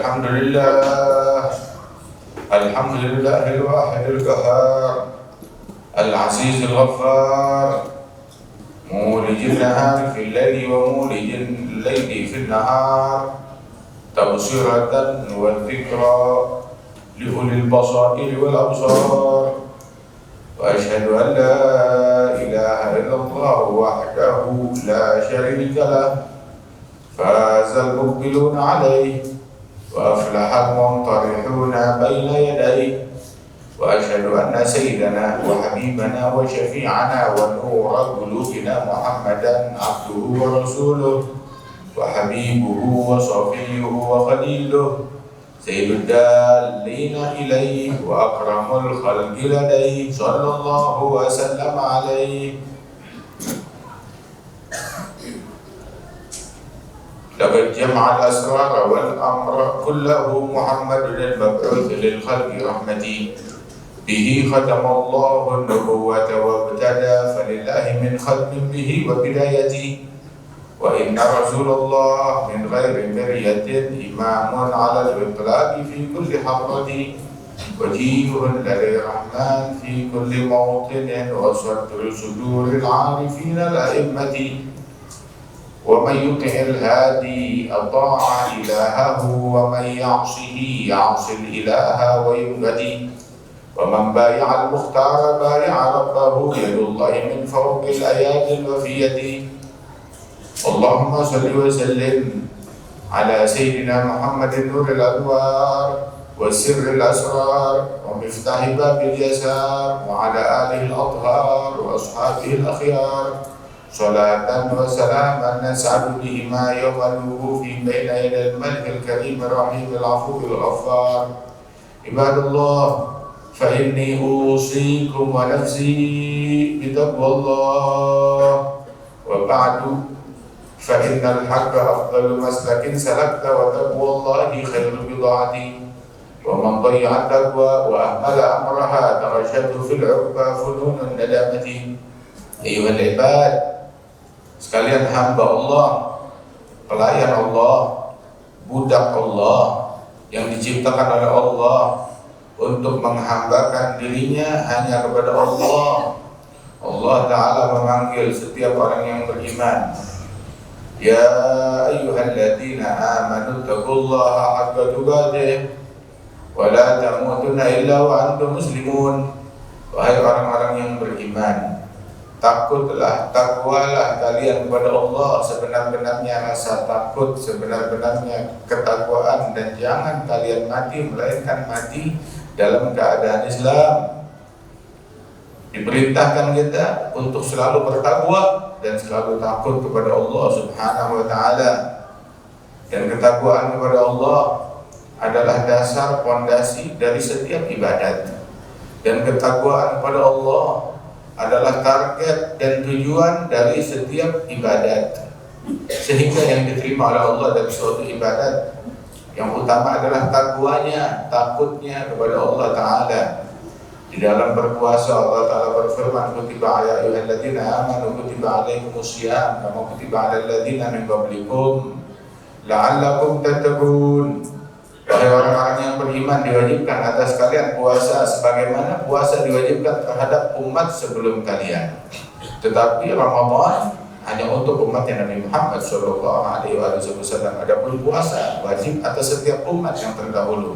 الحمد لله الواحد القهار العزيز الغفار مولج النهار في الليل ومولج الليل في النهار تبصرة والذكرى لأولي البصائر والأبصار وأشهد أن لا إله إلا الله وحده لا شريك له فاز المقبلون عليه وأفلح المنطرحون بين يديه وأشهد أن سيدنا وحبيبنا وشفيعنا ونور قلوبنا محمدا عبده ورسوله وحبيبه وصفيه وخليله سيد الدالين إليه وأكرم الخلق لديه صلى الله وسلم عليه. لقد جمع الأسرار والأمر كله محمد المبعوث للخلق رحمتي به ختم الله النبوة وابتدى فلله من ختم به وبدايتي وإن رسول الله من غير مرية إمام على الإطلاق في كل حضرة وجيه لدي الرحمن في كل موطن وصدر صدور العارفين الأئمة ومن يطع الهادي أطاع إلهه ومن يعصه يعصي الإله وينبدي ومن بايع المختار بايع ربه يد الله من فوق الأيادي الوفية. اللهم صل وسلم على سيدنا محمد نور الأنوار والسر الأسرار ومفتاح باب اليسار وعلى آله الأطهار وأصحابه الأخيار صلاة وسلاما نسعد بهما يوم الوقوف بين يدي الملك الكريم الرحيم العفو الغفار. عباد الله فإني أوصيكم ونفسي بتقوى الله وبعد فإن الحق أفضل مسلك سلكت وتقوى الله خير بضاعة ومن ضيع التقوى وأهمل أمرها ترشده في العقبى فنون الندامة. أيها العباد sekalian hamba Allah, pelayan Allah, budak Allah yang diciptakan oleh Allah untuk menghambakan dirinya hanya kepada Allah. Allah Ta'ala memanggil setiap orang yang beriman. Ya ayyuhalladzina amanu taqullaha haqqa tuqatih wa la tamutunna illa wa antum muslimun. Wahai orang-orang yang beriman, takutlah, takwalah kalian kepada Allah sebenar-benarnya rasa takut, sebenar-benarnya ketakwaan, dan jangan kalian mati melainkan mati dalam keadaan Islam. Diperintahkan kita untuk selalu bertakwa dan selalu takut kepada Allah Subhanahu wa Ta'ala. Dan ketakwaan kepada Allah adalah dasar fondasi dari setiap ibadat. Dan ketakwaan kepada Allah adalah target dan tujuan dari setiap ibadat. Sehingga yang diterima oleh Allah dari suatu ibadat yang utama adalah takwanya, takutnya kepada Allah Ta'ala. Di dalam berpuasa Allah Ta'ala berfirman, kutiba ala ayyuhalladzina amanu kutiba alaikumusiyam kama kutiba alal ladzina min qablikum la'allakum tattaqun. Wahai orang-orang yang beriman, diwajibkan atas kalian puasa sebagaimana puasa diwajibkan terhadap umat sebelum kalian. Tetapi Ramadan hanya untuk umatnya Nabi Muhammad SAW. Adapun puasa wajib atas setiap umat yang terdahulu.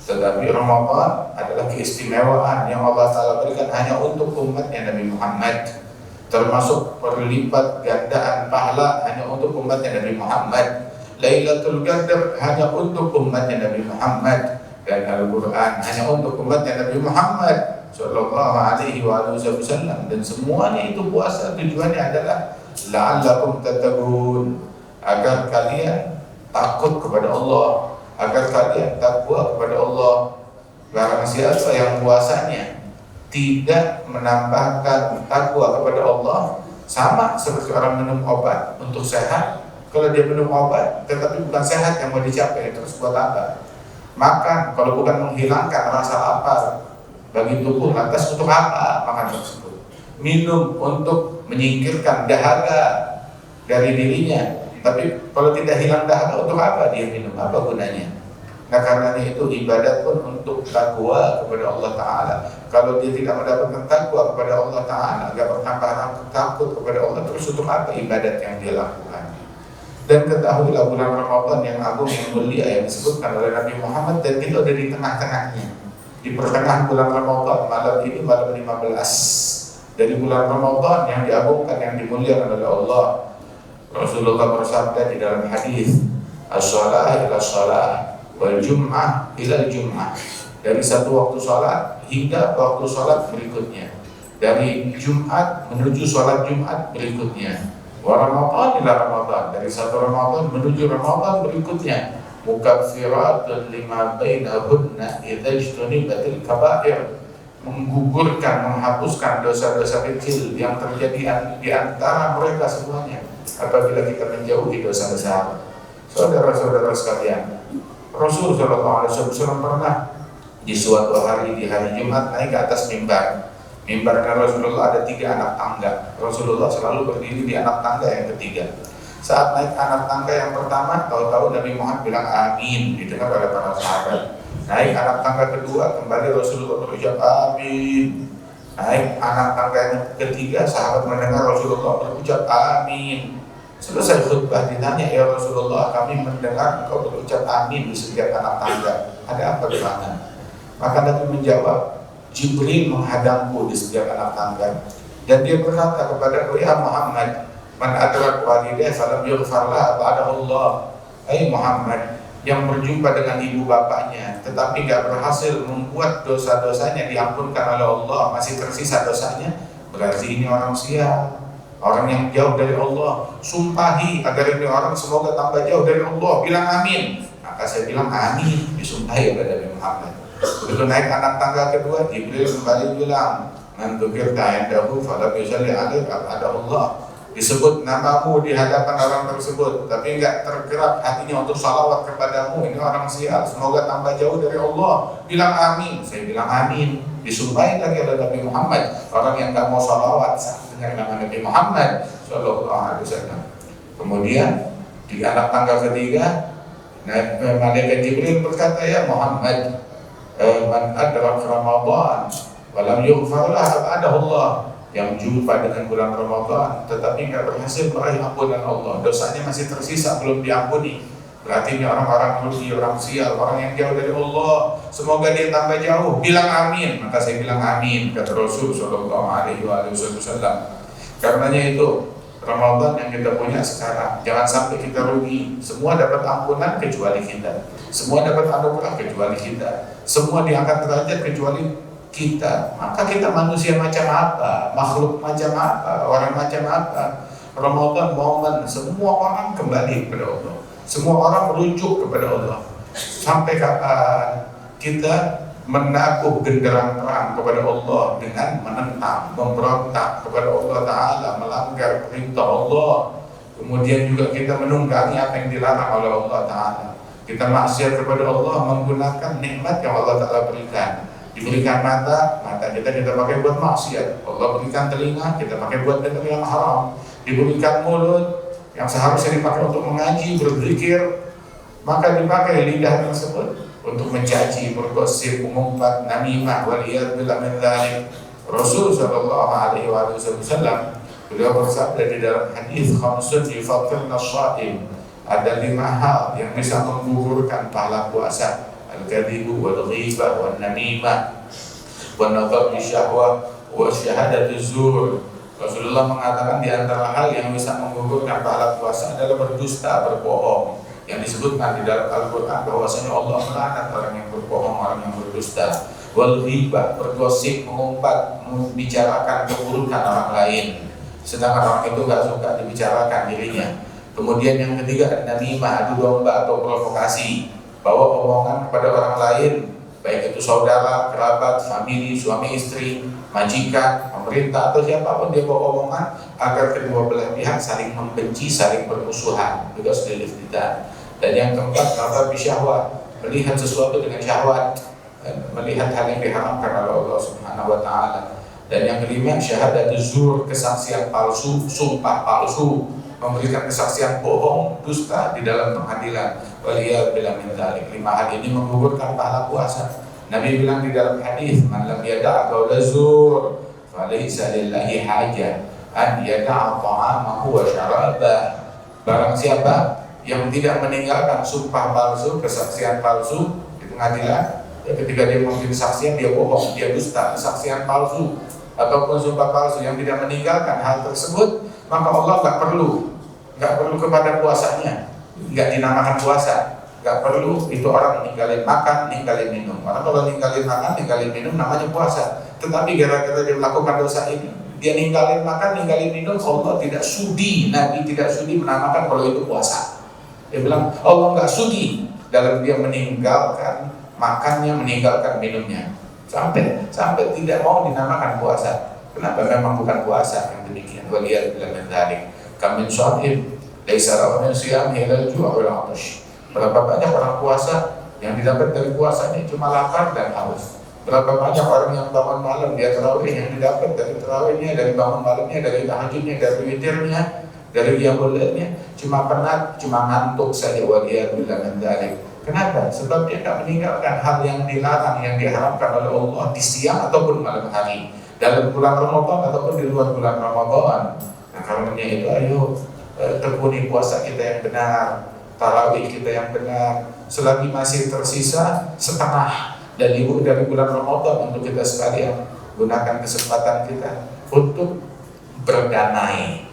Tetapi Ramadan adalah keistimewaan yang Allah Ta'ala berikan hanya untuk umatnya Nabi Muhammad. Termasuk perlipat gandaan pahala hanya untuk umatnya Nabi Muhammad. Lailatul Qadar hanya untuk umatnya Nabi Muhammad, dan Al-Quran hanya untuk umatnya Nabi Muhammad Sallallahu Alaihi Wasallam. Dan semuanya itu puasa tujuannya adalah la'allakum tattaqun, agar kalian takut kepada Allah, agar kalian takwa kepada Allah. Barang siapa yang puasanya tidak menambahkan takwa kepada Allah, sama seperti orang minum obat untuk sehat. Kalau dia minum obat tetapi bukan sehat yang mau dicapai, terus buat apa? Makan kalau bukan menghilangkan rasa lapar bagi tubuh, lantas untuk apa makan tersebut? Minum untuk menyingkirkan dahaga dari dirinya, tapi kalau tidak hilang dahaga untuk apa dia minum? Apa gunanya? Nah karenanya itu ibadat pun untuk takwa kepada Allah Ta'ala. Kalau dia tidak mendapatkan takwa kepada Allah Ta'ala, gak bertambah takut kepada Allah, terus untuk apa ibadat yang dia lakukan? Dan ketahuilah bulan Ramadan yang agung, yang mulia, yang disebutkan oleh Nabi Muhammad, dan kita ada di tengah-tengahnya, di pertengahan bulan Ramadan. Malam ini malam 15 dari bulan Ramadan yang diagungkan, yang dimuliakan oleh Allah. Rasulullah bersabda di dalam hadis, as-shalah ila shalah wal jum'ah ila jum'ah, dari satu waktu salat hingga waktu salat berikutnya, dari Jumat menuju salat Jumat berikutnya, wa Ramadan ila Ramadan, dari satu Ramadan menuju Ramadan berikutnya, mukaffiratun lima bainahunna idza ijtunibatil kaba'ir, menggugurkan, menghapuskan dosa-dosa kecil yang terjadi di antara mereka semuanya apabila kita menjauhi dosa besar. Saudara-saudara sekalian, Rasul Shallallahu Alaihi Wasallam pernah di suatu hari, di hari Jumat, naik ke atas mimbar. Mimbarnya Rasulullah ada 3 anak tangga. Rasulullah selalu berdiri di anak tangga yang ketiga. Saat naik anak tangga yang pertama, tahu-tahu Nabi Muhammad bilang amin, didengar oleh para sahabat. Naik anak tangga kedua, kembali Rasulullah berucap amin. Naik anak tangga yang ketiga, sahabat mendengar Rasulullah berucap amin. Selesai khutbah ditanya, ya Rasulullah, kami mendengar engkau berucap amin di setiap anak tangga, ada apa di mana? Maka Nabi menjawab, Jibril menghadangku di setiap anak tangga, dan dia berkata kepadaku, ya Muhammad, man adrak walidah falam yughfar lah ba'dahullah. Hai Muhammad, yang berjumpa dengan ibu bapaknya tetapi gak berhasil membuat dosa-dosanya diampunkan oleh Allah, masih tersisa dosanya, berarti ini orang sial, orang yang jauh dari Allah. Sumpahi agar ini orang semoga tambah jauh dari Allah, bilang amin. Maka saya bilang amin, disumpahi oleh Nabi Muhammad. Begitu naik anak tangga kedua, Jibril kembali bilang, man dzukirta indahu falam yusalli alaika ada Allah. Disebut namamu di hadapan orang tersebut, tapi enggak tergerak hatinya untuk salawat kepadamu, ini orang sial, semoga tambah jauh dari Allah, bilang amin. Saya bilang amin, disumpahi lagi oleh Nabi Muhammad, orang yang enggak mau salawat saat dengar nama Nabi Muhammad Sallallahu Alaihi Wasallam. Kemudian di anak tangga ketiga, malaikat Jibril berkata, ya Muhammad, man adrak Ramadan walam yughfar lahu ba'dahullah, yang jumpa dengan bulan Ramadan tetapi tidak berhasil meraih ampunan Allah, dosanya masih tersisa belum diampuni, berarti ini orang-orang rugi, orang sial, orang yang jauh dari Allah, semoga dia tambah jauh, bilang amin. Maka saya bilang amin, kata Rasul Sallallahu Alaihi Wasallam. Karenanya itu Ramadan yang kita punya sekarang, jangan sampai kita rugi. Semua dapat ampunan kecuali kita, semua dapat anugerah kecuali kita, semua diangkat derajat kecuali kita. Maka kita manusia macam apa, makhluk macam apa, orang macam apa? Ramadan momen semua orang kembali kepada Allah, semua orang merujuk kepada Allah. Sampai kapan kita menabuh genderang perang kepada Allah dengan menentang, memberontak kepada Allah Ta'ala, melanggar perintah Allah. Kemudian juga kita menunggangi apa yang dilarang oleh Allah Ta'ala. Kita maksiat kepada Allah menggunakan nikmat yang Allah Ta'ala berikan. Diberikan mata kita pakai buat maksiat. Allah berikan telinga, kita pakai buat dengar yang haram. Diberikan mulut yang seharusnya dipakai untuk mengaji, berzikir, maka dipakai lidah tersebut untuk mencaci, bergosip, mengumpat, namimah, waliyadzubillah min dzalik. Rasul sallallahu alaihi wasallam beliau bersabda di dalam hadis, khamsun yufattirna shaim, ada 5 hal yang bisa menggugurkan pahala puasa: al-kadhibu wal ghibah wan namimah wan nadhar bi syahwah wa syahadatu zur. Rasulullah mengatakan di antara hal yang bisa menggugurkan pahala puasa adalah berdusta, berbohong. Yang disebutkan di dalam Al-Quran bahwasanya Allah melaknat orang yang berbohong, orang yang berdusta. Wal ghibah, bergosip, mengumpat, membicarakan keburukan orang lain, sedangkan orang itu nggak suka dibicarakan dirinya. Kemudian yang ketiga, namimah, adu domba atau provokasi, bawa omongan kepada orang lain, baik itu saudara, kerabat, famili, suami istri, majikan, pemerintah atau siapapun, dia bawa omongan agar kedua belah pihak saling membenci, saling bermusuhan. Juga sudah kita. Dan yang keempat, nazar bisyahwat, melihat sesuatu dengan syahwat, melihat hal yang diharamkan oleh Allah Subhanahu wa Ta'ala. Dan yang kelima, syahadat zur, kesaksian palsu, sumpah palsu, memberikan kesaksian bohong, dusta di dalam pengadilan. Waliyadzubillah min dzalik. 5 hal ini menggugurkan pahala puasa. Nabi bilang di dalam hadis, "Man lam yada' qaula zur, falaysa lillahi hajah an yada'a ta'amahu wa syarabah." Barang siapa yang tidak meninggalkan sumpah palsu, kesaksian palsu di pengadilan, ketika dia memberi kesaksian dia bohong, dia dusta, kesaksian palsu ataupun sumpah palsu, yang tidak meninggalkan hal tersebut, maka Allah nggak perlu kepada puasanya, nggak dinamakan puasa. Gak perlu itu orang ninggalin makan, ninggalin minum. Orang kalau ninggalin makan, ninggalin minum namanya puasa. Tetapi gara-gara dia melakukan dosa ini, dia ninggalin makan, ninggalin minum, Allah tidak sudi, Nabi tidak sudi menamakan kalau itu puasa. Dia bilang Allah gak sudi dalam dia meninggalkan makannya, meninggalkan minumnya, sampai tidak mau dinamakan puasa. Kenapa? Memang bukan puasa yang demikian. Waliyadzubillah min dzalik. Kamin sha'im laisa lahu min siyamihi illa al-ju' wal 'atash. Berapa banyak orang puasa yang didapat dari puasanya cuma lapar dan haus. Berapa banyak orang yang bangun malam dia tarawih, yang didapat dari tarawihnya, dari bangun malamnya, dari tahajudnya, dari witirnya, dari qiyamul lailnya cuma penat, cuma ngantuk saja. Waliyadzubillah min dzalik. Kenapa? Sebab dia tidak meninggalkan hal yang dilarang, yang diharamkan oleh Allah di siang ataupun malam hari, dalam bulan Ramadan ataupun di luar bulan Ramadan. Nah, karenanya itu ayo tekuni puasa kita yang benar, tarawih kita yang benar. Selagi masih tersisa setengah dari bulan Ramadan, untuk kita sekalian gunakan kesempatan kita untuk berdamai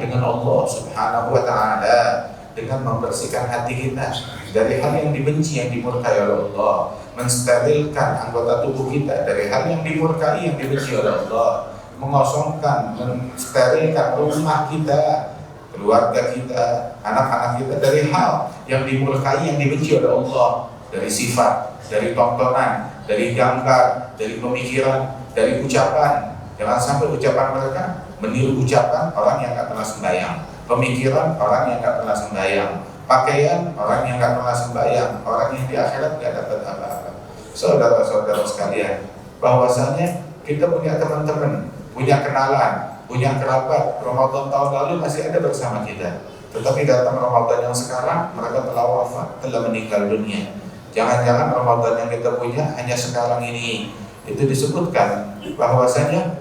dengan Allah Subhanahu wa Ta'ala, dengan membersihkan hati kita dari hal yang dibenci, yang dimurkai oleh Allah, mensterilkan anggota tubuh kita dari hal yang dimurkai, yang dibenci oleh Allah, mengosongkan, mensterilkan rumah kita, keluarga kita, anak-anak kita dari hal yang dimurkai, yang dibenci oleh Allah, dari sifat, dari tontonan, dari gambar, dari pemikiran, dari ucapan. Jangan sampai ucapan mereka meniru ucapan orang yang nggak pernah sembahyang, pemikiran orang yang nggak pernah sembahyang, pakaian orang yang nggak pernah sembahyang, orang yang di akhirat nggak dapat apa-apa. Saudara-saudara sekalian, bahwasanya kita punya teman-teman, punya kenalan, punya kerabat, Ramadan tahun lalu masih ada bersama kita, tetapi datang Ramadan yang sekarang mereka telah wafat, telah meninggal dunia. Jangan-jangan Ramadan yang kita punya hanya sekarang ini. Itu disebutkan bahwasanya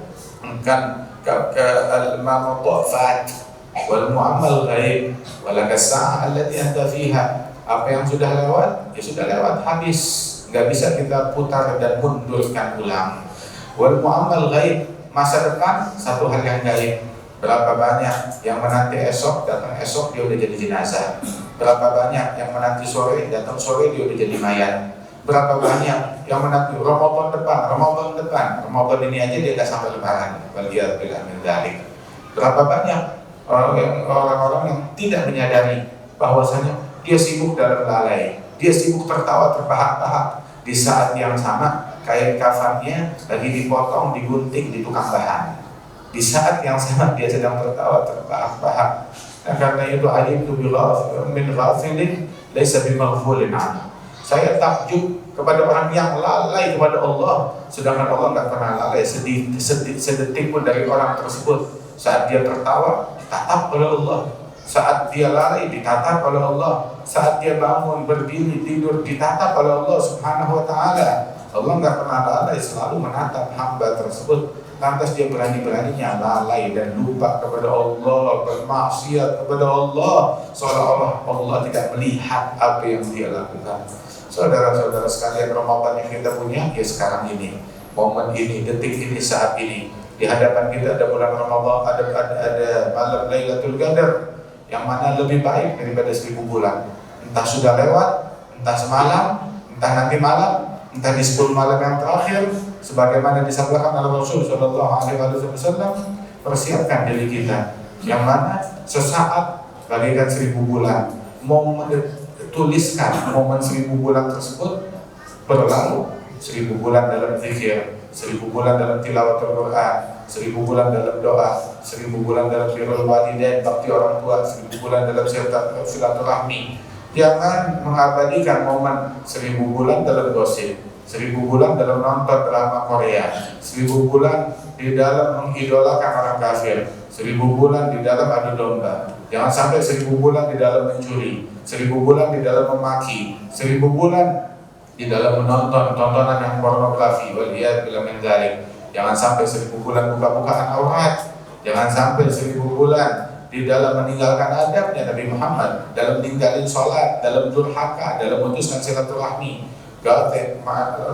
kan al-mamut fat wal mu'ammal ghaib walakas sa'ah allati anta fiha. Apa yang sudah lewat, ya sudah lewat, habis, nggak bisa kita putar dan mundurkan ulang. Wal mu'ammal ghaib, masa depan satu hal yang gaib. Berapa banyak yang menanti esok, datang esok dia udah jadi jenazah. Berapa banyak yang menanti sore, datang sore dia udah jadi mayat. Berapa banyak yang menanti Ramadan depan, Ramadan ini aja dia nggak sampai lebaran. Waliyadzubillah min dzalik. Berapa banyak orang-orang yang tidak menyadari bahwasanya dia sibuk dalam lalai, dia sibuk tertawa terbahak-bahak, di saat yang sama kain kafannya lagi dipotong, digunting di tukang bahan. Di saat yang sama dia sedang tertawa terbahak-bahak. Nah, karena itu alimtu min ghafilin laisa bimaghfulin anhu. Saya takjub kepada orang yang lalai kepada Allah, sedangkan Allah nggak pernah lalai sedetik pun dari orang tersebut. Saat dia tertawa, ditatap oleh Allah. Saat dia lalai, ditatap oleh Allah. Saat dia bangun, berdiri, tidur, ditatap oleh Allah Subhanahu wa Ta'ala. Allah nggak pernah lalai, selalu menatap hamba tersebut. Lantas dia berani-beraninya lalai dan lupa kepada Allah, bermaksiat kepada Allah, seolah-olah Allah tidak melihat apa yang dia lakukan. Saudara-saudara sekalian, Ramadan yang kita punya ya sekarang ini, momen ini, detik ini, saat ini. Di hadapan kita ada bulan Ramadan, ada malam Lailatul Qadar, yang mana lebih baik daripada 1000 bulan. Entah sudah lewat, entah semalam, entah nanti malam, entah di 10 malam yang terakhir, sebagaimana disabdakan oleh Rasul Sallallahu Alaihi Wasallam, persiapkan diri kita, yang mana sesaat bagaikan 1000 bulan. Tuliskan momen 1000 bulan tersebut berlalu. 1000 bulan dalam zikir, 1000 bulan dalam tilawatul Quran, 1000 bulan dalam doa, 1000 bulan dalam birrul walidain, bakti orang tua, 1000 bulan dalam silaturahmi. Jangan mengabadikan momen 1000 bulan dalam gosip, 1000 bulan dalam nonton drama Korea, 1000 bulan di dalam mengidolakan orang kafir, 1000 bulan di dalam adu domba. Jangan sampai 1000 bulan di dalam mencuri, 1000 bulan di dalam memaki, 1000 bulan di dalam menonton tontonan yang pornografi. Waliyadzubillah min dzalik. Jangan sampai 1000 bulan buka-bukaan aurat. Jangan sampai 1000 bulan di dalam meninggalkan adabnya Nabi Muhammad, dalam meninggalin sholat, dalam durhaka, dalam memutuskan silaturahmi. Qati'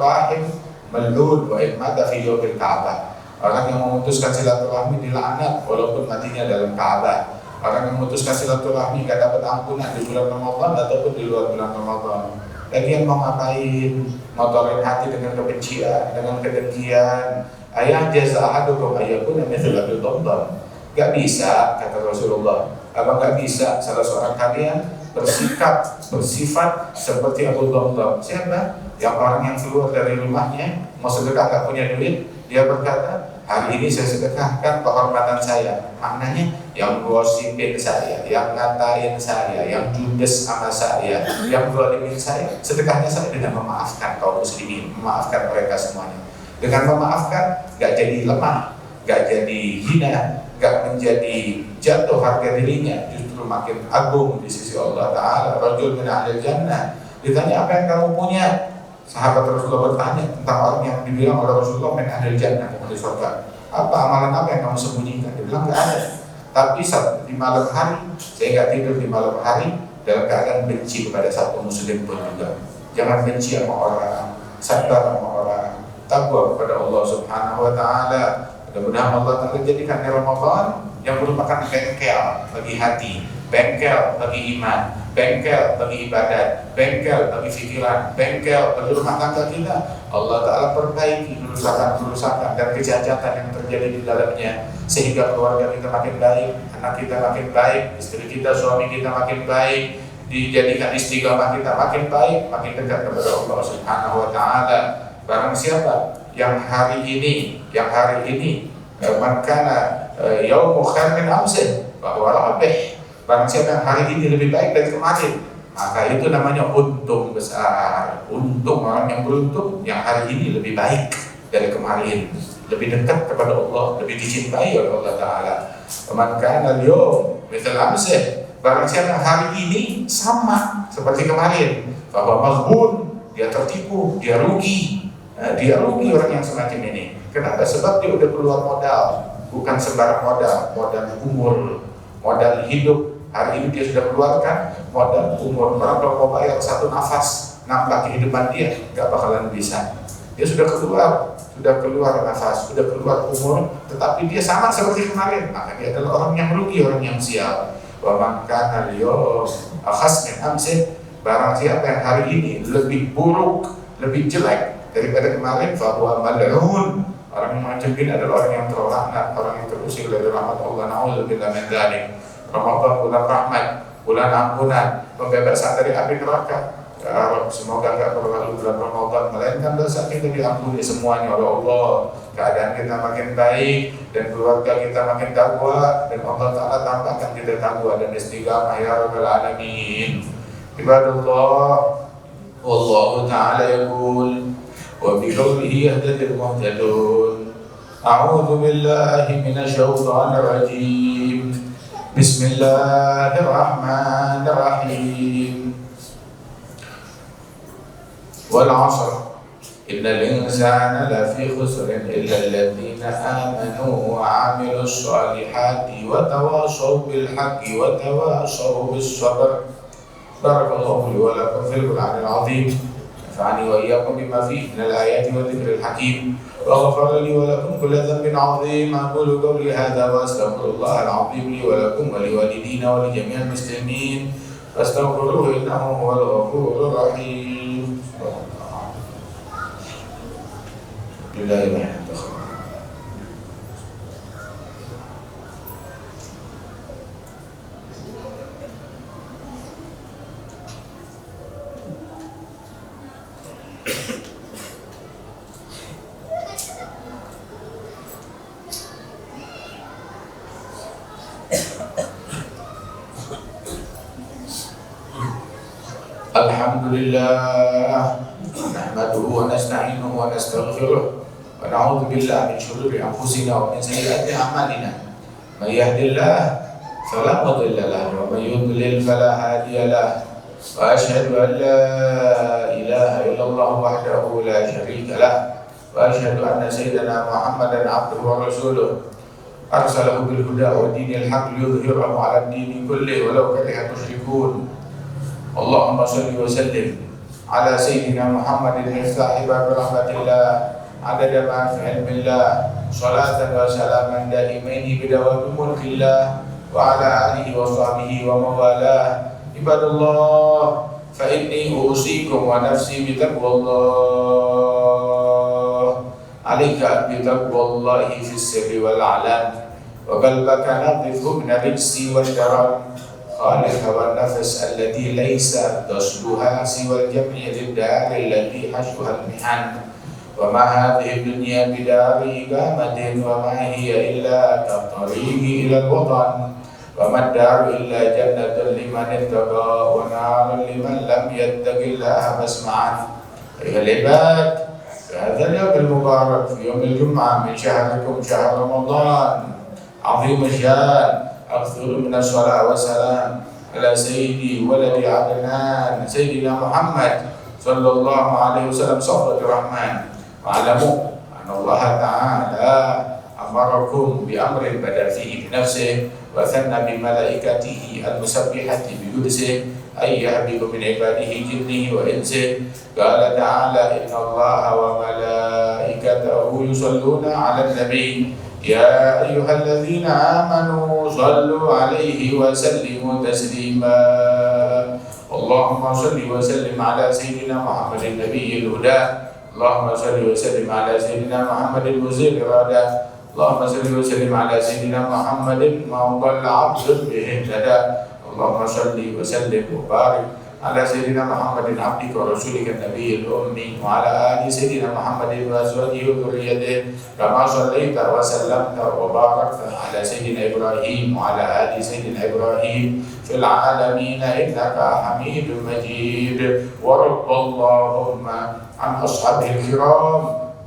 rahim mal'un wa imata fi yawmil Ka'bah. Orang yang memutuskan silaturahmi dilaknat walaupun matinya dalam Ka'bah. Orang yang memutuskan silaturahmi gak dapat ampunan di bulan Ramadan ataupun di luar bulan Ramadan. Lagian mau ngapain? Motorin hati dengan kebencian, dengan kedengkian. Ayah jaza ahadukum ayakuna mithla bil dhamdam. Gak bisa, kata Rasulullah. Abang gak bisa salah seorang kalian bersikap, bersifat seperti Abu Dhamdam. Siapa? Yang orang yang keluar dari rumahnya mau sedekah gak punya duit, dia berkata, hari ini saya sedekahkan kehormatan saya. Maknanya yang gosipin saya, yang ngatain saya, yang judes sama saya, yang zalimin saya, sedekahnya saya dengan memaafkan kaum muslimin, memaafkan mereka semuanya. Dengan memaafkan, gak jadi lemah, gak jadi hina, gak menjadi jatuh harga dirinya, justru makin agung di sisi Allah Ta'ala. Rajul min ahlil jannah. Ditanya apa yang kamu punya? Sahabat Rasulullah bertanya tentang orang yang dibilang oleh Rasulullah min ahlil jannah, penghuni surga. Apa amalan apa yang kamu sembunyikan? Dia bilang gak ada. Tapi di malam hari, saya gak tidur di malam hari dalam keadaan benci kepada satu muslim pun juga. Jangan benci sama orang, sabar sama orang, takwa kepada Allah Subhanahu Wa Ta'ala. Mudah-mudahan Allah Ta'ala jadikan Ramadan yang merupakan bengkel bagi hati, bengkel bagi iman, bengkel bagi ibadat, bengkel bagi pikiran, bengkel bagi rumah tangga kita. Allah Ta'ala perbaiki kerusakan-kerusakan dan kejahatan yang terjadi di dalamnya, sehingga keluarga kita makin baik, anak kita makin baik, istri kita, suami kita makin baik, dijadikan istiqamah kita makin baik, makin dekat kepada Allah Subhanahu Wa Ta'ala. Barang siapa yang hari ini man kana yaumu khair min amsih bahwa rabih, barang siapa yang hari ini lebih baik dari kemarin, maka itu namanya untung besar. Untung orang yang beruntung yang hari ini lebih baik dari kemarin, lebih dekat kepada Allah, lebih dicintai oleh Allah Ta'ala. Man kana al-yawm mithal amsih, barang siapa yang hari ini sama seperti kemarin, bahwa maghbun, dia tertipu, dia rugi. Dia rugi orang yang semacam ini. Kenapa? Sebab dia udah keluar modal, bukan sembarang modal, modal umur, modal hidup. Hari ini dia sudah keluarkan modal umur. Orang kalau mau bayar satu nafas nambah kehidupan dia, nggak bakalan bisa. Dia sudah keluar nafas, sudah keluar umur, tetapi dia sama seperti kemarin. Maka dia adalah orang yang rugi, orang yang sial. Wa man kana al-yawm akhas min amsih, barang siapa yang hari ini lebih buruk, lebih jelek daripada kemarin, bahwa mal'un, orang yang macam ini adalah orang yang terlaknat, orang yang terusir dari rahmat Allah. Na'udzubillah min dzalik. Ramadan bulan rahmat, bulan ampunan, pembebasan dari api neraka. Ya Rabb, semoga enggak berlalu bulan Ramadan melainkan dosa kita diampuni semuanya oleh Allah. Keadaan kita makin baik dan keluarga kita makin takwa, dan Allah Ta'ala tambahkan kita takwa dan istiqamah ya Rabbal Alamin. Ibadallah, wallahu ta'ala yaqul وبقوله يهتدي المهتدون. أعوذ بالله من الشيطان الرجيم. بسم الله الرحمن الرحيم. والعصر إن الإنسان لفي خسر إلا الذين آمنوا وعملوا الصالحات وتواصوا بالحق وتواصوا بالصبر. بارك الله لي ولكم في القرآن العظيم، نفعني وإياكم بما فيه من الآيات والذكر الحكيم، وغفر لي ولكم كل ذنب عظيم. أقول قولي هذا وأستغفر الله العظيم لي ولكم ولوالدينا ولجميع المسلمين فاستغفروه إنه هو الغفور الرحيم. لله الحمد. Alhamdulillah, nahmaduhu wa nasta'inuhu wa nastaghfiruh wa ونعوذ بالله من شرور أنفسنا ومن سيئات أعمالنا من يهد الله فلا مضل له ومن يضلل فلا هادي له وأشهد أن لا إله إلا الله وحده لا شريك له وأشهد أن سيدنا محمدا عبده ورسوله أرسله بالهدى ودين الحق ليظهره على الدين كله ولو كره المشركون. اللهم صل وسلم على سيدنا محمد مفتاح باب رحمة الله عدد ما في علم الله صلاة وسلاما دائمين بدوام ملك الله وعلى آله وصحبه ومن والاه. عباد الله فإني أوصيكم ونفسي بتقوى الله. عليك بتقوى الله في السر والعلن وقلبك نظفه من الرجس والشرر. خالق هوى النفس التي ليس تصلها سوى الجمع للدار التي حشوها المحن. وما هذه الدنيا بدار إقامة وما هي إلا كالطريق إلى الوطن. وما الدار إلا جنة لمن اتقى ونار لمن لم يتق الله فاسمعا. أيها العباد في هذا اليوم المبارك في يوم الجمعة من شهركم شهر رمضان عظيم الشان أكثر من الصلاة والسلام على سيدي ولد عدنان سيدنا محمد صلى الله عليه وسلم صفوة الرحمن. واعلموا أن الله تعالى أمركم بأمر بدأ فيه بنفسه وثنى بملائكته المسبحة بقدسه أن يهبط من عباده جنه وإنسه. قال تعالى إن الله وملائكته يصلون على النبي يا أيها الذين آمنوا صلوا عليه وسلموا تسليما. اللهم صل وسلم على سيدنا محمد النبي الهدى. اللهم صل وسلم على سيدنا محمد المزيل الردى. اللهم صل وسلم على سيدنا محمد ما ضل عبد به اهتدى. اللهم صل وسلم وبارك على سيدنا محمد عبدك ورسولك النبي الأمي وعلى آل سيدنا محمد وأزواجه وذريته كما صليت وسلمت وباركت على سيدنا إبراهيم وعلى آل سيدنا إبراهيم في العالمين إنك حميد مجيد. وارض اللهم عن أصحابه الكرام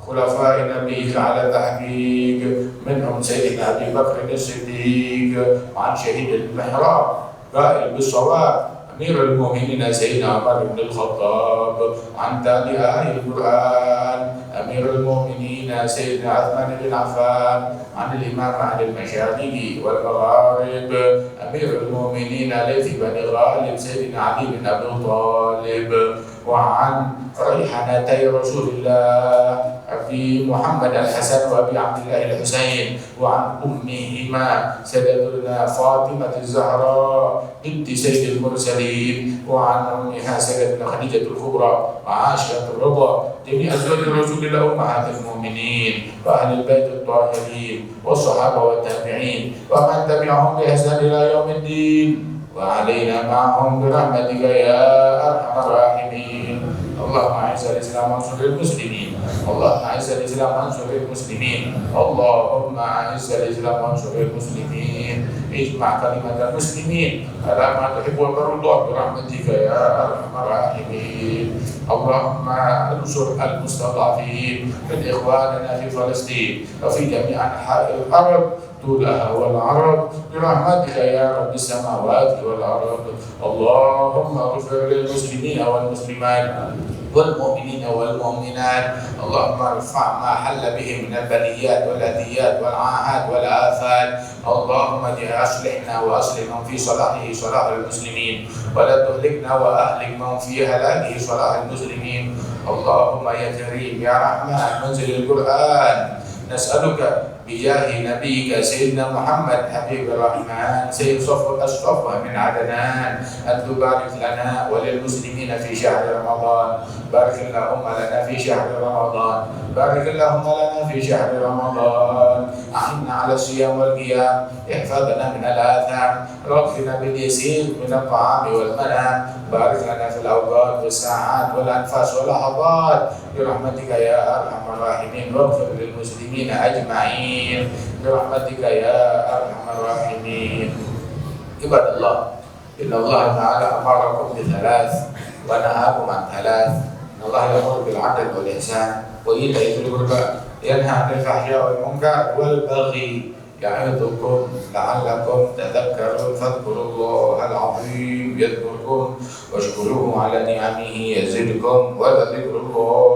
خلفاء نبيك على تحقيق منهم سيدنا أبي بكر الصديق وعن شهيد المحراب قائل بالصواب أمير المؤمنين سيدنا عمر بن الخطاب. عن تابعي القرآن أمير المؤمنين سيدنا عثمان بن عفان. عن الإمام عن المشارق والمغارب أمير المؤمنين ليث بن غالب سيدنا علي بن أبي طالب. وعن ريحانتي رسول الله أبي محمد الحسن وأبي عبد الله الحسين. وعن أمهما سيدتنا فاطمة الزهراء بنت سيد المرسلين. وعن أمها سيدتنا خديجة الكبرى وعائشة الرضا جميع أزواج رسول الله أمهات المؤمنين وأهل البيت الطاهرين والصحابة والتابعين ومن تبعهم بإحسان إلى يوم الدين وعلينا معهم برحمتك يا أرحم الراحمين. اللهم أعز الإسلام وانصر المسلمين. اللهم أعز الإسلام وانصر المسلمين. اللهم أعز الإسلام وانصر المسلمين. اجمع كلمة المسلمين على ما تحب وترضى برحمتك يا أرحم الراحمين. اللهم انصر المستضعفين من إخواننا في فلسطين وفي جميع أنحاء الأرض طولها والعرض برحمتك يا رب السماوات والأرض. اللهم اغفر للمسلمين والمسلمات والمؤمنين والمؤمنات. اللهم ارفع ما حل بهم من البليات والأذيات والعاهات والآفات. اللهم أصلحنا وأصلح من في صلاحه صلاح المسلمين ولا تهلكنا وأهلك من في هلاكه صلاح المسلمين. اللهم يا كريم يا رحمن منزل القرآن نسألك بجاه نبيك سيدنا محمد حبيب الرحمن سيد صفوة الصفوة من عدنان أن تبارك لنا وللمسلمين في شهر رمضان. بارك اللهم لنا في شهر رمضان. بارك اللهم لنا في شهر رمضان. أعنا على الصيام والقيام. احفظنا من الآثام. رغفنا باليسير من الطعام والمنام. بارك لنا في الأوقات والساعات والأنفاس واللحظات برحمتك يا أرحم الراحمين. واغفر للمسلمين أجمعين برحمتك يا أرحم الراحمين. عباد الله إن الله تعالى أمركم بثلاث ونهاكم عن ثلاث. إن الله يأمر بالعدل والإحسان وإيتاء ذي القربى ينهى عن الفحشاء والمنكر والبغي يعظكم لعلكم تذكرون فاذكروا الله العظيم يذكركم واشكروه على نعمه يزدكم ولذكر الله